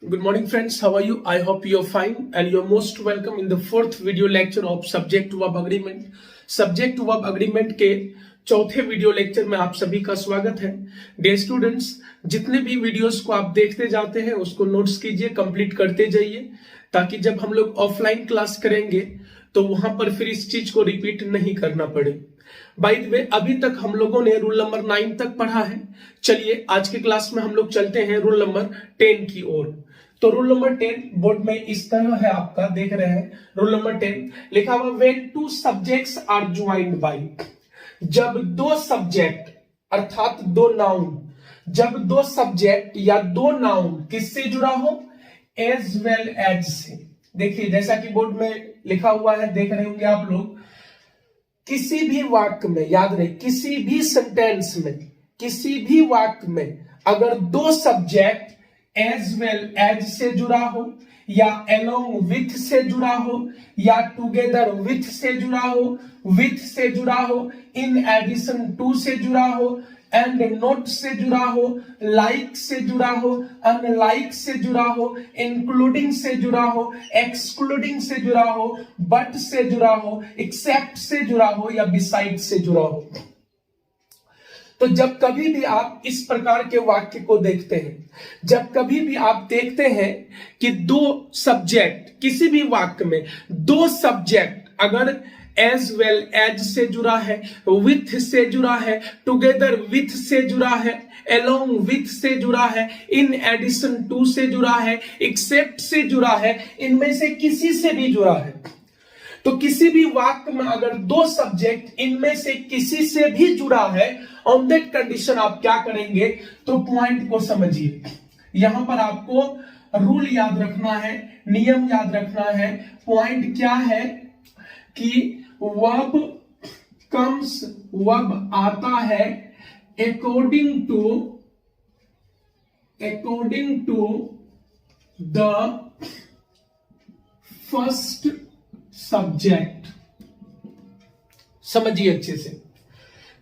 Good morning friends, how are you? I hope you're fine and you're most welcome in the fourth video lecture of Subject to Verb Agreement. Subject to Verb Agreement के चौथे video lecture में आप सभी का स्वागत है। Dear students, जितने भी वीडियोस को आप देखते जाते हैं उसको नोट्स कीजिए, कंप्लीट करते जाइए, ताकि जब हम लोग ऑफलाइन क्लास करेंगे तो वहां पर फिर इस चीज को रिपीट नहीं करना पड़े। बाय द वे, अभी तक हम लोगों ने रूल नंबर 9 तक पढ़ा है। चलिए आज के क्लास में हम लोग चलते हैं रूल नंबर 10 की ओर। तो रूल नंबर 10 बोर्ड में इस तरह है, आपका देख रहे हैं। रूल नंबर 10 लिखा हुआ, when two subjects are joined by, जब दो सब्जेक्ट अर्थात दो नाउन, जब दो सब्जेक्ट या दो नाउन किससे जुड़ा हो, एज वेल एज से। देखिए जैसा कि बोर्ड में लिखा हुआ है, देख रहे होंगे आप लोग, किसी भी वाक्य में, याद रहे, किसी भी सेंटेंस में, किसी भी वाक्य में अगर दो सब्जेक्ट एज वेल एज से जुड़ा हो, या अलोंग विथ से जुड़ा हो, या टुगेदर विथ से जुड़ा हो, विथ से जुड़ा हो, इन एडिशन टू से जुड़ा हो, एंड नोट से जुड़ा हो, लाइक से जुड़ा हो, अनलाइक से जुड़ा हो, इंक्लूडिंग से जुड़ा हो, एक्सक्लूडिंग से जुड़ा हो, बट से जुड़ा हो, एक्सेप्ट से जुड़ा हो, या बिसाइड से जुड़ा हो। तो जब कभी भी आप इस प्रकार के वाक्य को देखते हैं, जब कभी भी आप देखते हैं कि दो सब्जेक्ट, किसी भी वाक्य में दो सब्जेक्ट अगर एज वेल एज से जुड़ा है, विथ से जुड़ा है, टुगेदर विथ से जुड़ा है, अलोंग विथ से जुड़ा है, इन एडिशन टू से जुड़ा है, एक्सेप्ट से जुड़ा है, इनमें से किसी से भी जुड़ा है, तो किसी भी वाक्य में अगर दो सब्जेक्ट इनमें से किसी से भी जुड़ा है, ऑन दैट कंडीशन आप क्या करेंगे, तो पॉइंट को समझिए। यहां पर आपको रूल याद रखना है, नियम याद रखना है। पॉइंट क्या है कि वर्ब कम्स, वर्ब आता है according to the first subject. समझिए अच्छे से।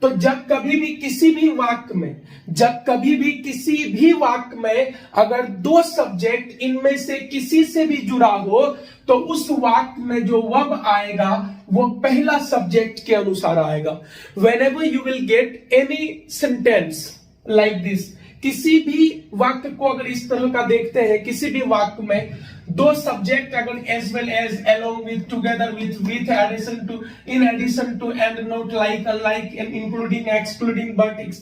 तो जब कभी भी किसी भी वाक्य में, जब कभी भी किसी भी वाक्य में अगर दो सब्जेक्ट इनमें से किसी से भी जुड़ा हो, तो उस वाक्य में जो वर्ब आएगा वो पहला सब्जेक्ट के अनुसार आएगा। Whenever you will get any sentence like this, किसी भी वाक्य को अगर इस तरह का देखते हैं, किसी भी वाक्य में दो सब्जेक्ट अगर as well as, along with, together with addition to, in addition to, and not, like, unlike, and including, excluding, but,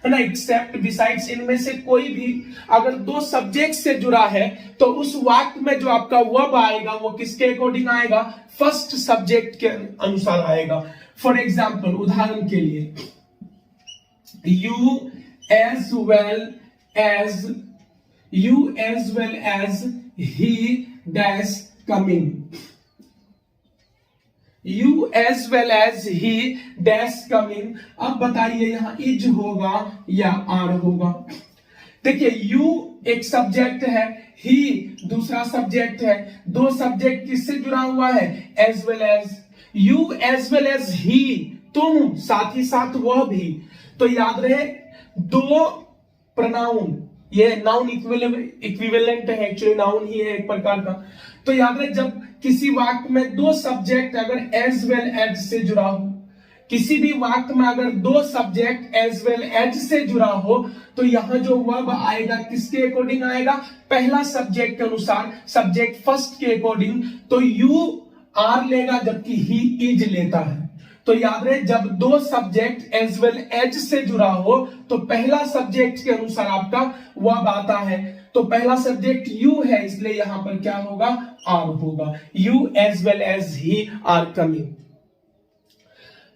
है ना, एक्सेप्ट, बिसाइड्स, इनमें से कोई भी अगर दो सब्जेक्ट से जुड़ा है, तो उस वाक्य में जो आपका वर्ब आएगा वो किसके अकॉर्डिंग आएगा, फर्स्ट सब्जेक्ट के अनुसार आएगा। फॉर एग्जाम्पल, उदाहरण के लिए, you as well as he dash coming, you as well as he dash coming। अब बताइए यहां इज होगा या आर होगा। देखिए you एक सब्जेक्ट है, he दूसरा सब्जेक्ट है, दो सब्जेक्ट किससे जुड़ा हुआ है, as well as, you as well as he, तुम साथ ही साथ वह भी। तो याद रहे दो प्रोनाउन, ये नाउन इक्विवेलेंट है, एक्चुअली नाउन ही है एक प्रकार का। तो याद रहे जब किसी वाक्य में दो सब्जेक्ट अगर एज वेल एज से जुड़ा हो, किसी भी वाक्य में अगर दो सब्जेक्ट एज वेल एज से जुड़ा हो, तो यहां जो वर्ब आएगा किसके अकॉर्डिंग आएगा, पहला सब्जेक्ट के अनुसार, सब्जेक्ट फर्स्ट के अकॉर्डिंग। तो यू आर लेगा जबकि ही इज लेता है। तो याद रहे जब दो सब्जेक्ट एज वेल एज से जुड़ा हो, तो पहला सब्जेक्ट के अनुसार आपका वर्ब आता है। तो पहला सब्जेक्ट यू है, इसलिए यहां पर क्या होगा, आर होगा। You as well as he are coming.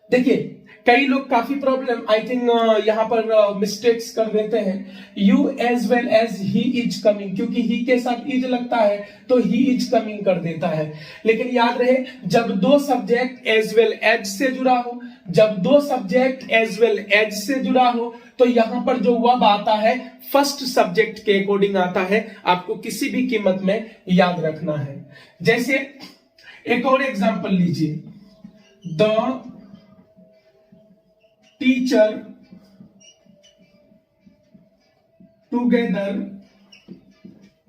देखिए कई लोग काफी प्रॉब्लम, आई थिंक यहां पर मिस्टेक्स कर देते हैं। You as well as he is coming, क्योंकि ही के साथ इज लगता है तो ही इज कमिंग कर देता है। लेकिन याद रहे जब दो सब्जेक्ट एज वेल एज से जुड़ा हो, जब दो सब्जेक्ट एज वेल एज से जुड़ा हो, तो यहां पर जो वर्ब आता है फर्स्ट सब्जेक्ट के अकॉर्डिंग आता है। आपको किसी भी कीमत में याद रखना है। जैसे एक और एग्जांपल लीजिए, the teacher together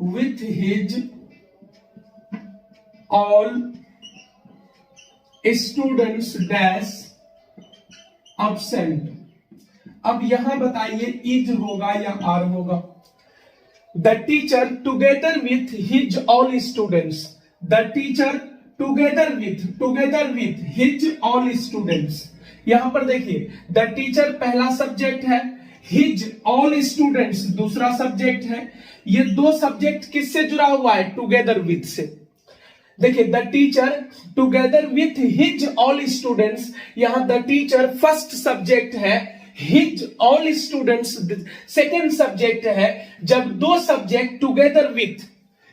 with his all students dash absent। अब यहां बताइए इज होगा या आर होगा? The teacher together with his all students, the teacher together with his all students. यहां पर देखिए द टीचर पहला सब्जेक्ट है, हिज ऑल स्टूडेंट्स दूसरा सब्जेक्ट है। ये दो सब्जेक्ट किससे जुड़ा हुआ है? टुगेदर विथ से। देखिए the teacher together with his all students, यहां द टीचर फर्स्ट सब्जेक्ट है, his all students second subject है। जब दो सब्जेक्ट टुगेदर विथ,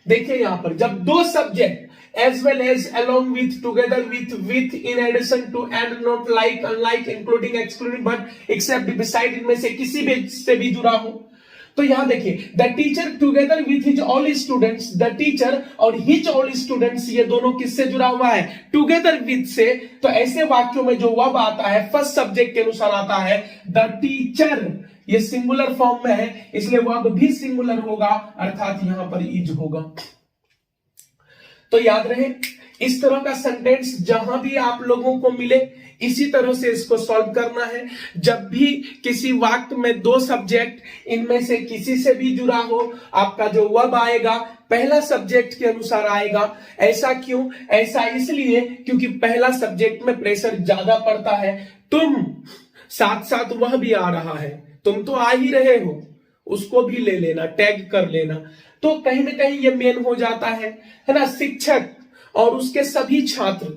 देखिए यहां पर जब दो subject as well as along with together with in addition to and not like unlike including excluding but except beside इनमें से किसी भी से भी जुड़ा हो, तो यहां देखिए the teacher together with his all students, the teacher और हिज ऑल स्टूडेंट्स ये दोनों किससे जुड़ा हुआ है? टुगेदर विथ से। तो ऐसे वाक्यों में जो वर्ब आता है फर्स्ट सब्जेक्ट के अनुसार आता है द टीचर, ये सिंगुलर फॉर्म में है इसलिए वर्ब भी सिंगुलर होगा, अर्थात यहां पर इज होगा। तो याद रहे इस तरह का सेंटेंस जहां भी आप लोगों को मिले इसी तरह से इसको सॉल्व करना है। जब भी किसी वाक्य में दो सब्जेक्ट इनमें से किसी से भी जुड़ा हो, आपका जो वर्ब आएगा पहला सब्जेक्ट के अनुसार आएगा। ऐसा क्यों? ऐसा इसलिए क्योंकि पहला सब्जेक्ट में प्रेशर ज्यादा पड़ता है। तुम साथ साथ वह भी आ रहा है, तुम तो आ ही रहे हो, उसको भी ले लेना, टैग कर लेना, तो कहीं ना कहीं ये मेन हो जाता है ना। शिक्षक और उसके सभी छात्र,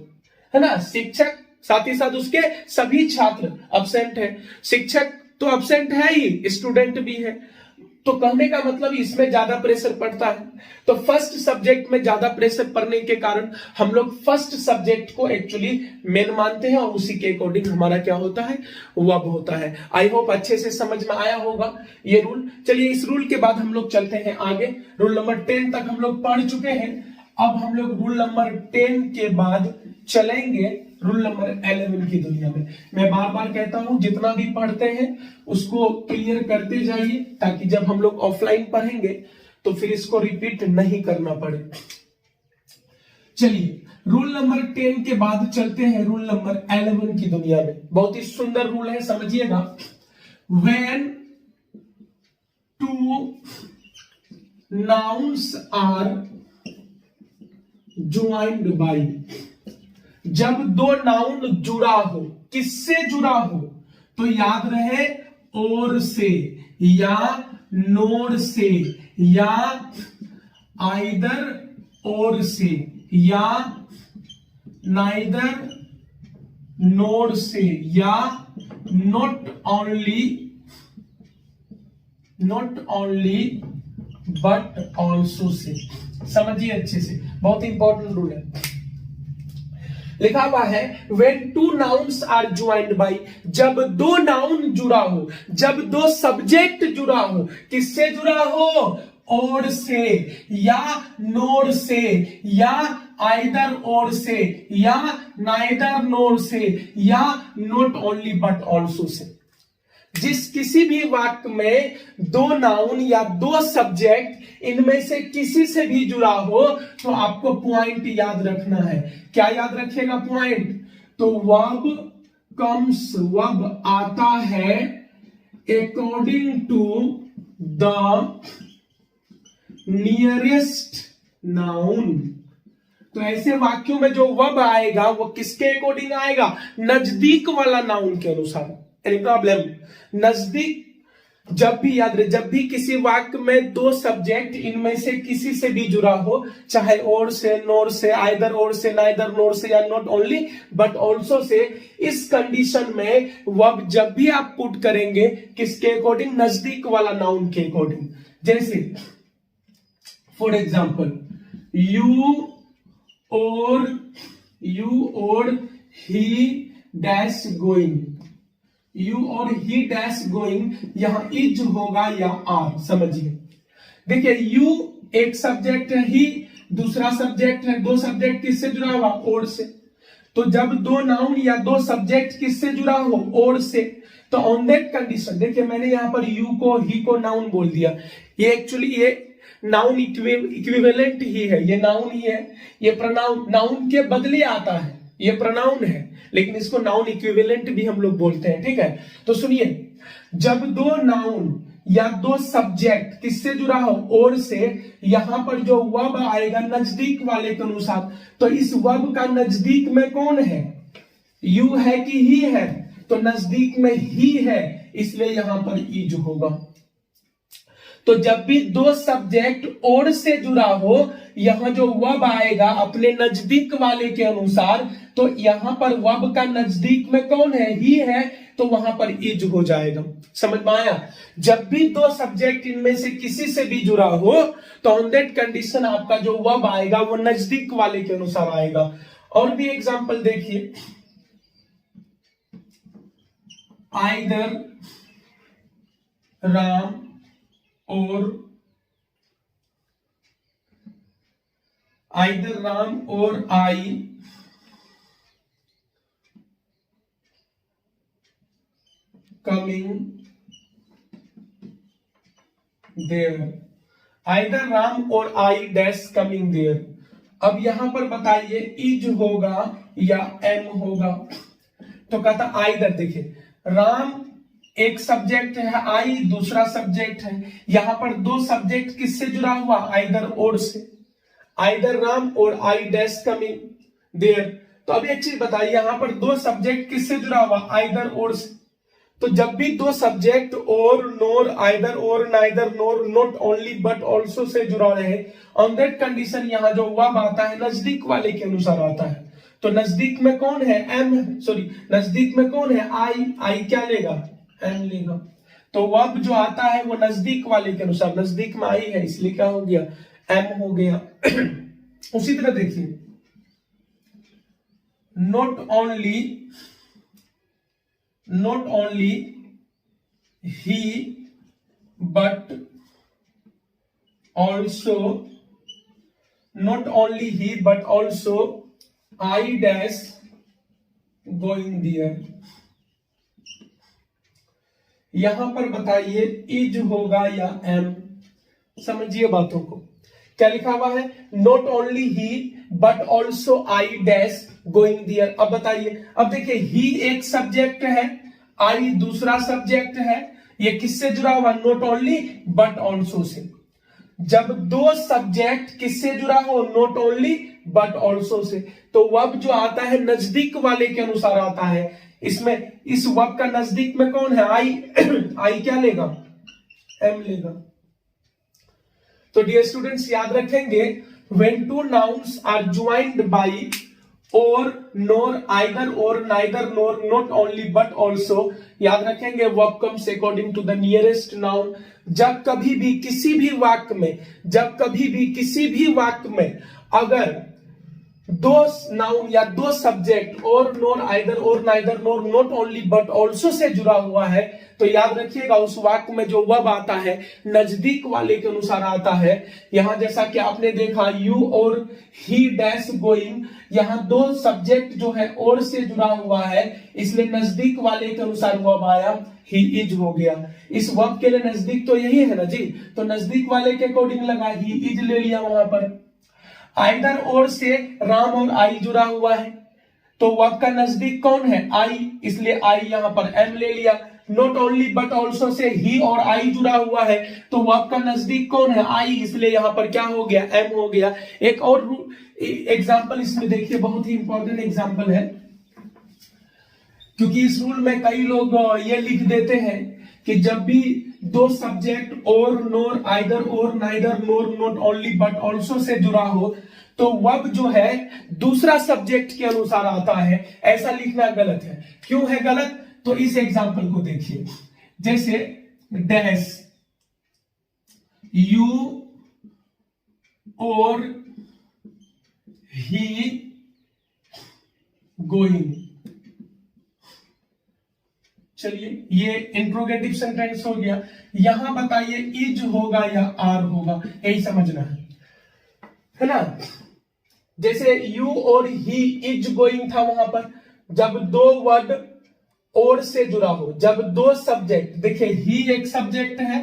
है ना, शिक्षक साथ ही साथ उसके सभी छात्र अब्सेंट है। शिक्षक तो अब्सेंट है ही, स्टूडेंट भी है, तो कहने का मतलब इसमें ज्यादा प्रेशर पड़ता है। तो फर्स्ट सब्जेक्ट में ज्यादा प्रेशर पड़ने के कारण हम लोग फर्स्ट सब्जेक्ट को एक्चुअली मेन मानते हैं और उसी के अकॉर्डिंग हमारा क्या होता है? वर्ब होता है। आई होप अच्छे से समझ में आया होगा ये रूल। चलिए इस रूल के बाद हम लोग चलते हैं आगे। रूल नंबर 10 तक हम लोग पढ़ चुके हैं। अब हम लोग रूल नंबर 10 के बाद चलेंगे रूल नंबर 11 की दुनिया में। मैं बार बार कहता हूं जितना भी पढ़ते हैं उसको क्लियर करते जाइए ताकि जब हम लोग ऑफलाइन पढ़ेंगे तो फिर इसको रिपीट नहीं करना पड़े। चलिए रूल नंबर 10 के बाद चलते हैं रूल नंबर 11 की दुनिया में। बहुत ही सुंदर रूल है, समझिएगा। When two nouns are joined by, जब दो नाउन जुड़ा हो, किससे जुड़ा हो? तो याद रहे और से या नोर से या आइदर और से या नाइदर नोर से या not only but also say. समझिए अच्छे से, बहुत इंपॉर्टेंट रूल है। लिखा हुआ है when two nouns are joined by, जब दो नाउन जुड़ा हो, जब दो सब्जेक्ट जुड़ा हो, किससे जुड़ा हो? और से या नोर से या आइदर और से या नाइदर नोर से या not only but also say. जिस किसी भी वाक्य में दो नाउन या दो सब्जेक्ट इनमें से किसी से भी जुड़ा हो तो आपको पॉइंट याद रखना है। क्या याद रखिएगा पॉइंट? तो वर्ब कम्स, वर्ब आता है according to the nearest noun. तो ऐसे वाक्यों में जो वर्ब आएगा वो किसके अकॉर्डिंग आएगा? नजदीक वाला नाउन के अनुसार। Any problem? नजदीक जब भी याद रहे, जब भी किसी वाक्य में दो सब्जेक्ट इनमें से किसी से भी जुड़ा हो, चाहे और से, नोर से, आइदर और से, नाइदर नोर से या not only but also say, इस कंडीशन में वर्ब जब भी आप पुट करेंगे किसके अकॉर्डिंग? नजदीक वाला नाउन के अकॉर्डिंग। जैसे फॉर एग्जाम्पल यू और ही डैश गोइंग, यू और ही डैश गोइंग, यहां इज होगा या आर। समझिए, देखिए यू एक सब्जेक्ट है, ही दूसरा सब्जेक्ट है, दो सब्जेक्ट किससे जुड़ा हुआ? और से। तो जब दो नाउन या दो सब्जेक्ट किससे जुड़ा हो? और से। तो ऑन दैट कंडीशन, देखिए मैंने यहां पर यू को, ही को नाउन बोल दिया। ये एक्चुअली ये नाउन इक्विवेलेंट ही है, ये नाउन ही है, ये प्रोनाउन नाउन के बदले आता है, ये प्रोनाउन है, लेकिन इसको नाउन इक्विवेलेंट भी हम लोग बोलते हैं, ठीक है। तो सुनिए, जब दो नाउन या दो सब्जेक्ट किससे जुड़ा हो, और से, यहां पर जो वर्ब आएगा नजदीक वाले के अनुसार, तो इस वर्ब का नजदीक में कौन है, यू है कि ही है, तो नजदीक में ही है, इसलिए यहां पर इज होगा। तो जब भी दो सब्जेक्ट और से जुड़ा हो, यहां जो वर्ब आएगा अपने नजदीक वाले के अनुसार, तो यहां पर वर्ब का नजदीक में कौन है, ही है, तो वहां पर इज हो जाएगा। समझ में आया? जब भी दो सब्जेक्ट इनमें से किसी से भी जुड़ा हो, तो ऑन दैट कंडीशन आपका जो वर्ब आएगा वो नजदीक वाले के अनुसार आएगा। और भी एग्जांपल देखिए, either Ram or I coming there, either Ram or I dash coming there. अब यहां पर बताइए इज होगा या एम होगा, तो कहता आइदर, देखिए राम एक सब्जेक्ट है, आई दूसरा सब्जेक्ट है, यहां पर दो सब्जेक्ट किससे जुड़ा हुआ, आइदर और से, either Ram or I dash coming there. तो अभी एक चीज बताइए, यहां पर दो सब्जेक्ट किससे जुड़ा हुआ, आइदर और से, तो जब भी दो सब्जेक्ट और, nor, either or, neither, nor, not only but also say जुड़ा रहे, ऑन दैट कंडीशन यहां जो वर्ब आता है नजदीक वाले के अनुसार आता है। तो नजदीक में कौन है, एम, सॉरी नजदीक में कौन है, आई क्या लेगा, एम लेगा। तो वर्ब जो आता है वो नजदीक वाले के अनुसार, नजदीक में आई है इसलिए क्या हो गया, एम हो गया। उसी तरह देखिए, not only he but also I dash going there. यहां पर बताइए इज होगा या एम, समझिए बातों को। क्या लिखा हुआ है, not only he but also I dash going there. अब बताइए, अब देखिए ही एक सब्जेक्ट है, आई दूसरा सब्जेक्ट है, ये किससे जुड़ा हुआ, not only but also say. जब दो सब्जेक्ट किससे जुड़ा हो, not only but also say, तो वर्ब जो आता है नजदीक वाले के अनुसार आता है। इसमें इस वर्ब का नजदीक में कौन है, आई, आई क्या लेगा, एम लेगा। तो डियर स्टूडेंट्स याद रखेंगे, when two nouns are joined by or, nor, either or, neither, nor, not only but also, याद रखेंगे verb comes according to the nearest noun. जब कभी भी किसी भी वाक्य में अगर दो नाउन या दो सब्जेक्ट और, nor, either or, neither, nor, not only but also say जुड़ा हुआ है, तो याद रखिएगा उस वाक्य में जो वर्ब आता है नजदीक वाले के अनुसार आता है। यहां जैसा कि आपने देखा यू और ही डैश गोइंग, यहां दो सब्जेक्ट जो है और से जुड़ा हुआ है, इसलिए नजदीक वाले के अनुसार वर्ब आया, ही इज हो गया। इस वर्ब के लिए नजदीक तो यही है ना जी, तो नजदीक वाले के अकॉर्डिंग लगा, ही इज ले लिया वहां पर। आइदर और से राम और आई जुड़ा हुआ है, तो वर्ब का नजदीक कौन है, आई, इसलिए आई यहां पर एम ले लिया। Not only but also say ही और आई जुड़ा हुआ है, तो वर्ब का नजदीक कौन है, आई, इसलिए यहां पर क्या हो गया, एम हो गया। एक और एग्जाम्पल इसमें देखिए, बहुत ही इंपॉर्टेंट एग्जाम्पल है, क्योंकि इस रूल में कई लोग ये लिख देते हैं कि जब भी दो सब्जेक्ट और, nor, either or, neither, nor, not only but also say जुड़ा हो, तो वर्ब जो है दूसरा सब्जेक्ट के अनुसार आता है। ऐसा लिखना गलत है। क्यों है गलत, तो इस एग्जांपल को देखिए, जैसे डैश यू और ही गोइंग। चलिए ये इंट्रोगेटिव सेंटेंस हो गया। यहां बताइए इज होगा या आर होगा, यही समझना है ना। जैसे यू और ही इज गोइंग था, वहां पर जब दो वर्ड और से जुड़ा हो, जब दो सब्जेक्ट, देखिए ही एक सब्जेक्ट है,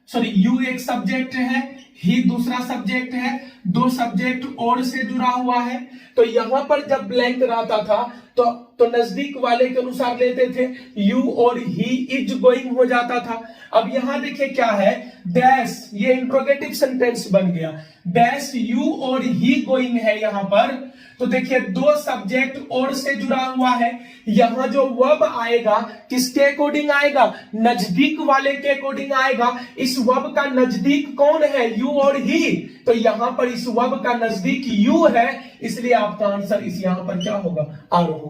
सॉरी यू एक सब्जेक्ट है, ही दूसरा सब्जेक्ट है, दो सब्जेक्ट और से जुड़ा हुआ है। तो यहां पर जब ब्लैंक रहता था तो नजदीक वाले के अनुसार लेते थे, यू और ही इज गोइंग हो जाता था। अब यहां देखिए क्या है, डैश, ये इंट्रोगेटिव सेंटेंस बन गया, डैश यू और ही गोइंग है यहां पर। तो देखिए दो सब्जेक्ट और से जुड़ा हुआ है, यहां जो वर्ब आएगा किसके अकॉर्डिंग आएगा, नजदीक वाले के अकॉर्डिंग आएगा। इस वर्ब का नजदीक कौन है, यू और ही। तो यहां पर इस वर्ब का नजदीक यू है, इसलिए आपका आंसर इस यहां पर क्या होगा, आर होगा।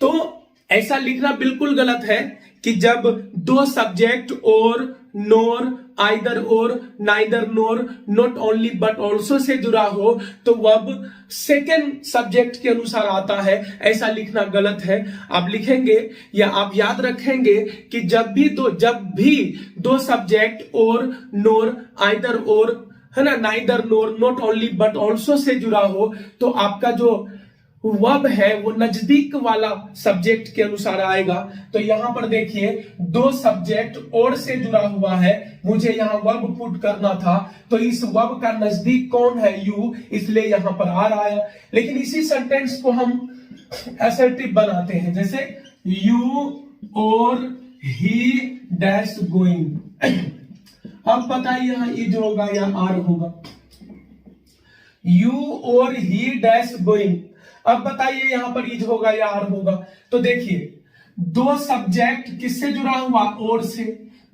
तो ऐसा लिखना बिल्कुल गलत है कि जब दो सब्जेक्ट और nor, either or, neither nor, not only but also say जुड़ा हो तो वर्ब सेकेंड सब्जेक्ट के अनुसार आता है, ऐसा लिखना गलत है। आप लिखेंगे या आप याद रखेंगे कि जब भी दो सब्जेक्ट और नोर, आइदर और, है ना, neither nor, not only but also say जुड़ा हो तो आपका जो वर्ब है वो नजदीक वाला सब्जेक्ट के अनुसार आएगा। तो यहां पर देखिए दो सब्जेक्ट और से जुड़ा हुआ है, मुझे यहां वर्ब पुट करना था, तो इस वर्ब का नजदीक कौन है, यू, इसलिए यहां पर आर आया। लेकिन इसी सेंटेंस को हम असर्टिव बनाते हैं, जैसे यू और ही डैश गोइंग। अब बताइए यहां इज होगा या आर होगा, यू और ही डैश गोइंग। अब बताइए यहां पर इज होगा या आर होगा। तो देखिए दो सब्जेक्ट किससे जुड़ा हुआ, और से।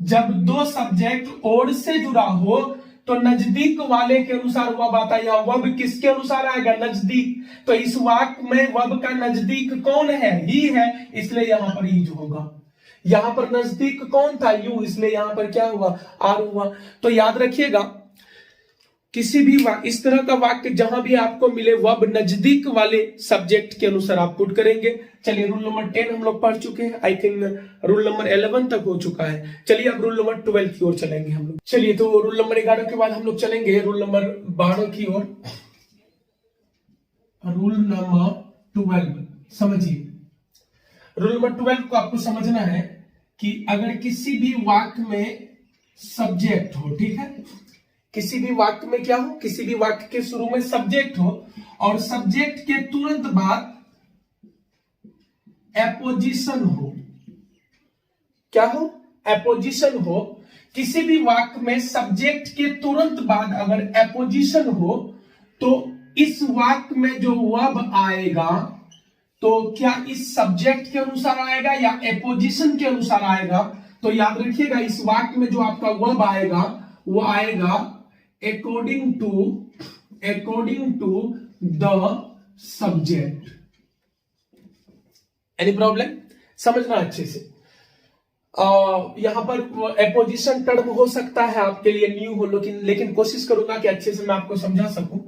जब दो सब्जेक्ट और से जुड़ा हो तो नजदीक वाले के अनुसार वर्ब आता है। वर्ब किसके अनुसार आएगा, नजदीक। तो इस वाक्य में वर्ब का नजदीक कौन है, ही है, इसलिए यहां पर इज होगा। यहां पर नजदीक कौन था, यू, इसलिए यहां पर क्या हुआ, आर हुआ। तो याद रखिएगा किसी भी इस तरह का वाक्य जहां भी आपको मिले वर्ब नजदीक वाले सब्जेक्ट के अनुसार आप पुट करेंगे। चलिए रूल नंबर 10 हम लोग पढ़ चुके हैं, आई थिंक रूल नंबर 11 तक हो चुका है। चलिए अब रूल नंबर 12 की ओर चलेंगे हम लोग। चलिए तो रूल नंबर 11 के बाद हम लोग चलेंगे रूल नंबर 12 की ओर। रूल नंबर 12 समझिए, रूल नंबर 12 को आपको समझना है कि अगर किसी भी वाक्य में सब्जेक्ट हो, ठीक है, किसी भी वाक्य में क्या हो, किसी भी वाक्य के शुरू में सब्जेक्ट हो और सब्जेक्ट के तुरंत बाद एपोजिशन हो, क्या हो, एपोजिशन हो। किसी भी वाक्य में सब्जेक्ट के तुरंत बाद अगर एपोजिशन हो तो इस वाक्य में जो वर्ब आएगा तो क्या इस सब्जेक्ट के अनुसार आएगा या एपोजिशन के अनुसार आएगा। तो याद रखिएगा इस वाक्य में जो आपका वर्ब आएगा वो आएगा according to the subject. Any problem, समझना अच्छे से। यहां पर एपोजिशन टर्म हो सकता है आपके लिए न्यू हो, लेकिन कोशिश करूंगा कि अच्छे से मैं आपको समझा सकूं।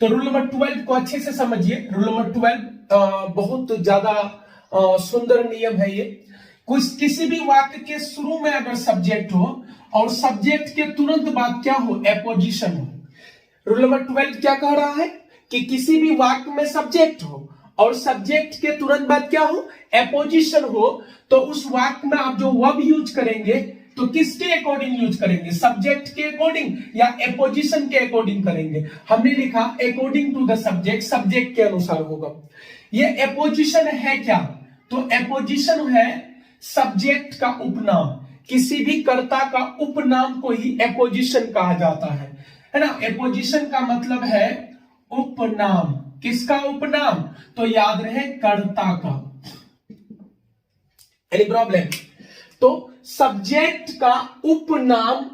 तो रूल नंबर 12 को अच्छे से समझिए। रूल नंबर 12 बहुत ज्यादा सुंदर नियम है ये। किसी भी वाक्य के शुरू में अगर सब्जेक्ट हो और सब्जेक्ट के तुरंत बाद क्या हो, एपोजिशन हो। रूल नंबर 12 क्या कह रहा है कि किसी भी वाक्य में सब्जेक्ट हो और सब्जेक्ट के तुरंत बाद क्या हो, एपोजिशन हो, तो उस वाक्य में आप जो वर्ब यूज करेंगे तो किसके अकॉर्डिंग यूज करेंगे, सब्जेक्ट के अकॉर्डिंग या एपोजिशन के अकॉर्डिंग करेंगे। हमने लिखा according to the subject, subject के अनुसार होगा। ये एपोजिशन है क्या, तो एपोजिशन है सब्जेक्ट का उपनाम। किसी भी कर्ता का उपनाम को ही एपोजिशन कहा जाता है ना। एपोजिशन का मतलब है उपनाम। किसका उपनाम, तो याद रहे कर्ता का। Any problem. तो सब्जेक्ट का उपनाम,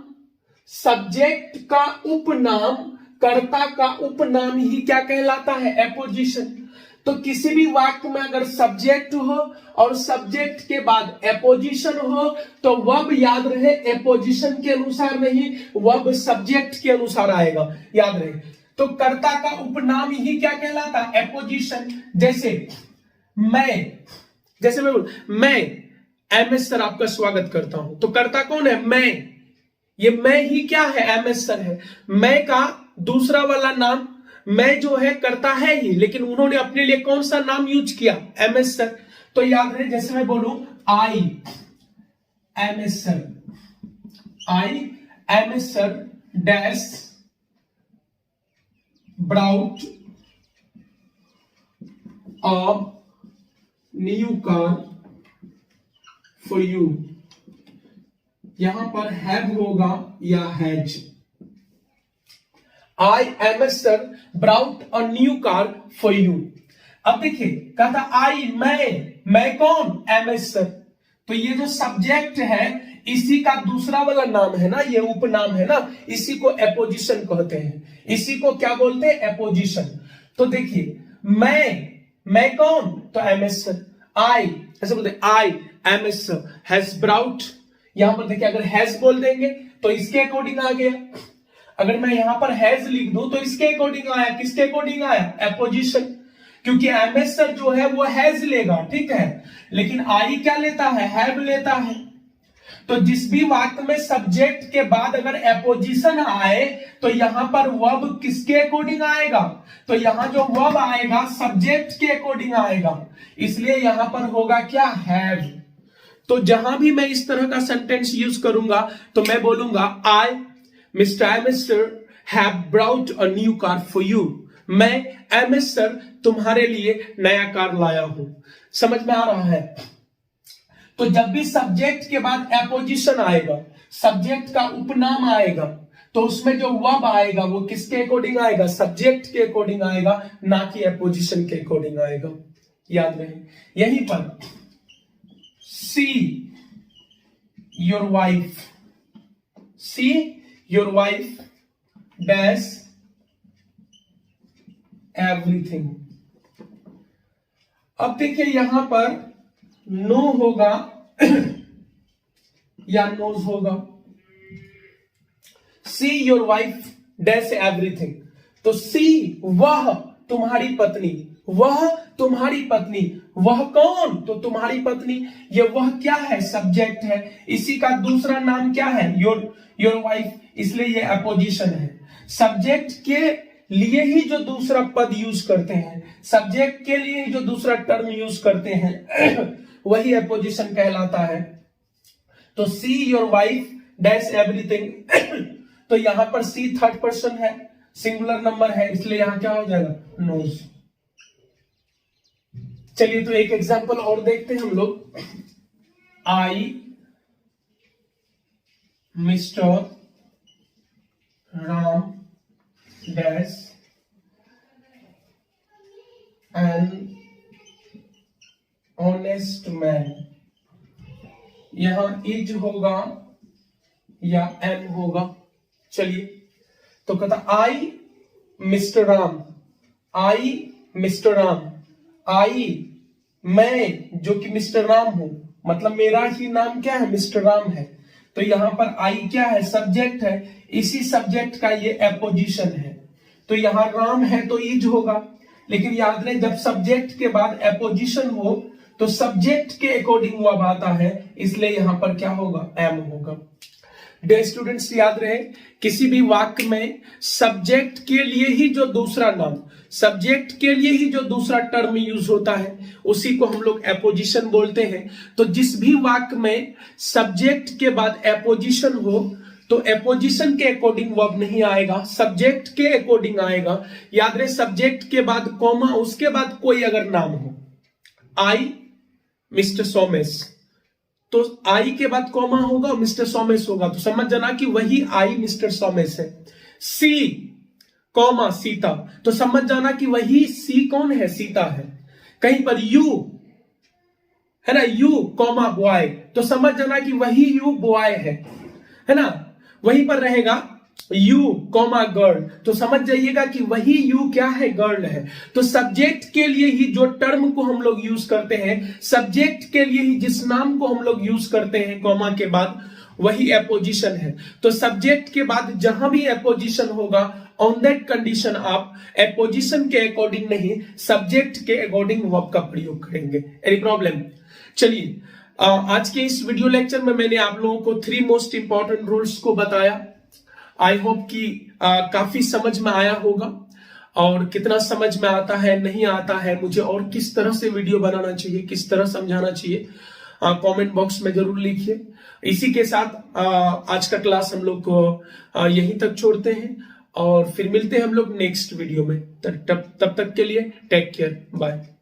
सब्जेक्ट का उपनाम, कर्ता का उपनाम ही क्या कहलाता है, एपोजिशन। तो किसी भी वाक्य में अगर सब्जेक्ट हो और सब्जेक्ट के बाद एपोजिशन हो तो वर्ब याद रहे एपोजिशन के अनुसार नहीं, वर्ब सब्जेक्ट के अनुसार आएगा, याद रहे। तो कर्ता का उपनाम ही क्या कहलाता है, एपोजिशन। जैसे मैं बोल, मैं एमएस सर आपका स्वागत करता हूं, तो कर्ता कौन है, मैं। ये मैं ही क्या है, एमएस सर है। मैं का दूसरा वाला नाम मैं जो है करता है ही, लेकिन उन्होंने अपने लिए कौन सा नाम यूज किया, एमएस सर। तो याद रहे जैसे मैं बोलूं I am S sir, I MS sir dash brought a new car for you. यहां पर हैव होगा या has. I MS sir brought a new car for you. अब देखिए कहता आई मैं कौन, एमएस सर। तो ये जो सब्जेक्ट है इसी का दूसरा वाला नाम है ना, ये उपनाम है ना, इसी को एपोजिशन कहते हैं। इसी को क्या बोलते हैं, एपोजिशन। तो देखिए मैं कौन, तो एमएस सर। आई ऐसे बोलते आई एमएस सर हैज ब्राउट। यहां पर देखिए अगर हैज बोल देंगे तो इसके अकॉर्डिंग आ गया। अगर मैं यहां पर हैज लिख दूं तो इसके अकॉर्डिंग आया। किसके अकॉर्डिंग आया, एपोजिशन। क्योंकि एमएस सर जो है वो हैज लेगा, ठीक है, लेकिन आई क्या लेता है, हैव लेता है। तो जिस भी वाक्य में सब्जेक्ट के बाद अगर एपोजिशन आए तो यहां पर वर्ब किसके अकॉर्डिंग आएगा, तो यहां जो वर्ब आएगा सब्जेक्ट के अकॉर्डिंग आएगा, इसलिए यहां पर होगा क्या, हैव। तो जहां भी मैं इस तरह का सेंटेंस यूज करूंगा तो मैं बोलूंगा I mister MS sir have brought a new car for you. मैं एमएस सर तुम्हारे लिए नया कार लाया हूं। समझ में आ रहा है। तो जब भी सब्जेक्ट के बाद एपोजिशन आएगा, सब्जेक्ट का उपनाम आएगा, तो उसमें जो वर्ब आएगा वो किसके अकॉर्डिंग आएगा, सब्जेक्ट के अकॉर्डिंग आएगा, ना कि एपोजिशन के अकॉर्डिंग आएगा। याद रहे। यहीं पर see your wife, see your wife dash everything. अब देखिए यहां पर नो होगा या नोज होगा। See your wife dash everything. तो सी वह तुम्हारी पत्नी, वह तुम्हारी पत्नी, वह कौन, तो तुम्हारी पत्नी। ये वह क्या है, सब्जेक्ट है। इसी का दूसरा नाम क्या है, योर वाइफ, इसलिए ये अपोजिशन है। सब्जेक्ट के लिए ही जो दूसरा पद यूज करते हैं, सब्जेक्ट के लिए ही जो दूसरा टर्म यूज करते हैं वही अपोजिशन कहलाता है। तो see your wife dash everything. तो यहां पर सी थर्ड पर्सन है, सिंगुलर नंबर है, इसलिए यहां क्या हो जाएगा, नोज। चलिए तो एक एग्जांपल और देखते हैं हम लोग। I mister Ram dash an honest man. यहां इज होगा या एन होगा। चलिए तो कहता I mister Ram, I mister Ram, I मैं जो कि मिस्टर राम हूं, मतलब मेरा ही नाम क्या है, मिस्टर राम है। तो यहां पर आई क्या है, सब्जेक्ट है, इसी सब्जेक्ट का ये एपोजिशन है। तो यहां राम है तो इज होगा, लेकिन याद रहे जब सब्जेक्ट के बाद एपोजिशन हो तो सब्जेक्ट के अकॉर्डिंग वर्ब आता है, इसलिए यहां पर क्या होगा, एम होगा। डियर स्टूडेंट्स याद रहे किसी भी वाक्य में सब्जेक्ट के लिए ही जो दूसरा नाम, सब्जेक्ट के लिए ही जो दूसरा टर्म यूज होता है उसी को हम लोग एपोजिशन बोलते हैं। तो जिस भी वाक्य में सब्जेक्ट के बाद एपोजिशन हो तो एपोजिशन के अकॉर्डिंग वर्ब नहीं आएगा, सब्जेक्ट के अकॉर्डिंग आएगा। याद रहे सब्जेक्ट के बाद कॉमा, उसके बाद कोई अगर नाम हो, आई मिस्टर सोमेश, तो आई के बाद कॉमा होगा, मिस्टर सोमेश होगा, तो समझ जाना कि वही आई मिस्टर सोमेश है। सी कॉमा सीता, तो समझ जाना कि वही सी कौन है, सीता है। कहीं पर यू है ना, यू कॉमा बॉय, तो समझ जाना कि वही यू बॉय है ना। वहीं पर रहेगा यू कॉमा गर्ल, तो समझ जाइएगा कि वही यू क्या है, गर्ल है। तो सब्जेक्ट के लिए ही जो टर्म को हम लोग यूज करते हैं, सब्जेक्ट के लिए ही जिस नाम को हम लोग यूज करते हैं कॉमा के बाद, वही एपोजिशन है। तो सब्जेक्ट के बाद जहां भी एपोजिशन होगा, ऑन दैट कंडीशन आप एपोजिशन के अकॉर्डिंग नहीं, सब्जेक्ट के अकॉर्डिंग वर्ब का प्रयोग करेंगे। Any problem? चलिए आज के इस वीडियो लेक्चर में मैंने आप लोगों को 3 मोस्ट इंपॉर्टेंट रूल्स को बताया। आई होप कि काफी समझ में आया होगा, और कितना समझ में आता है नहीं आता है, मुझे और किस तरह से वीडियो बनाना चाहिए, किस तरह समझाना चाहिए, कमेंट बॉक्स में जरूर लिखिए। इसी के साथ आज का क्लास हम लोग को यहीं तक छोड़ते हैं और फिर मिलते हैं हम लोग नेक्स्ट वीडियो में। तब तक के लिए टेक केयर, बाय।